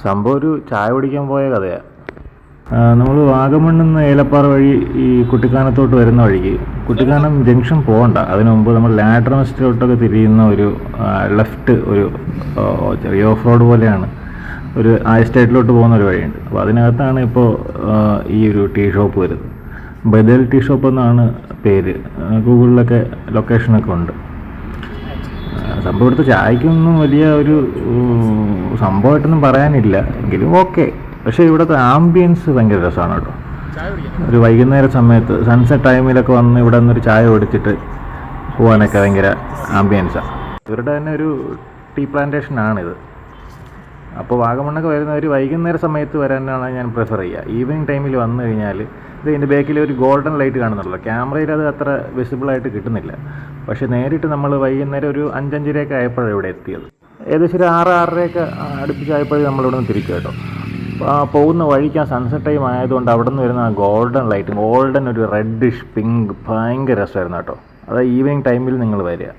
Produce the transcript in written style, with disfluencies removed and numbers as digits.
സംഭവം ഒരു ചായ കുടിക്കാൻ പോയ കഥയാണ്. നമ്മൾ വാഗമണ്ണിൽ നിന്ന് ഏലപ്പാറ വഴി ഈ കുട്ടിക്കാനത്തോട്ട് വരുന്ന വഴിക്ക് കുട്ടിക്കാനം ജംഗ്ഷൻ പോകണ്ട, അതിനു മുമ്പ് നമ്മൾ ലാഡ്രമസ്റ്റിലോട്ടൊക്കെ തിരിയുന്ന ഒരു ലെഫ്റ്റ് ഒരു ചെറിയ ഓഫ് റോഡ് പോലെയാണ് ഒരു എസ്റ്റേറ്റിലോട്ട് പോകുന്ന ഒരു വഴിയുണ്ട്. അപ്പോൾ അതിനകത്താണ് ഇപ്പോൾ ഈ ഒരു ടീ ഷോപ്പ് വരുന്നത്. ബദൽ ടീ ഷോപ്പ് എന്നാണ് പേര്. ഗൂഗിളിലൊക്കെ ലൊക്കേഷനൊക്കെ ഉണ്ട്. സംഭവം ഇവിടുത്തെ ചായക്കൊന്നും വലിയ ഒരു സംഭവമായിട്ടൊന്നും പറയാനില്ല, എങ്കിലും ഓക്കെ. പക്ഷേ ഇവിടുത്തെ ആംബിയൻസ് ഭയങ്കര രസമാണ് കേട്ടോ. ഒരു വൈകുന്നേര സമയത്ത് സൺസെറ്റ് ടൈമിലൊക്കെ വന്ന് ഇവിടെ നിന്നൊരു ചായ കുടിച്ചിട്ട് പോകാനൊക്കെ ഭയങ്കര ആംബിയൻസാണ്. ഇവരുടെ തന്നെ ഒരു ടീ പ്ലാന്റേഷനാണിത്. അപ്പോൾ വാഗമണ്ണൊക്കെ വരുന്നവർ വൈകുന്നേര സമയത്ത് വരാനാണ് ഞാൻ പ്രിഫർ ചെയ്യുക. ഈവനിങ് ടൈമിൽ വന്നു കഴിഞ്ഞാൽ ഇത് ഇതിൻ്റെ ബാക്കിൽ ഒരു ഗോൾഡൻ ലൈറ്റ് കാണുന്നുള്ളൂ. ക്യാമറയിൽ അത് അത്ര വിസിബിളായിട്ട് കിട്ടുന്നില്ല. പക്ഷേ നേരിട്ട് നമ്മൾ വൈകുന്നേരം ഒരു 5-5:30 ആയപ്പോഴാണ് ഇവിടെ എത്തിയത്. ഏകദേശം ഒരു 6-6:30 അടുപ്പിച്ചായപ്പോഴേ നമ്മളിവിടെ നിന്ന് തിരിച്ചു കേട്ടോ. പോകുന്ന വഴിക്ക് ആ സൺസെറ്റ് ടൈം ആയതുകൊണ്ട് അവിടെ നിന്ന് വരുന്ന ആ ഗോൾഡൻ ലൈറ്റ്, ഗോൾഡൻ ഒരു റെഡിഷ് പിങ്ക് ഭയങ്കര രസമായിരുന്നു കേട്ടോ. അത് ഈവനിങ് ടൈമിൽ നിങ്ങൾ വരിക.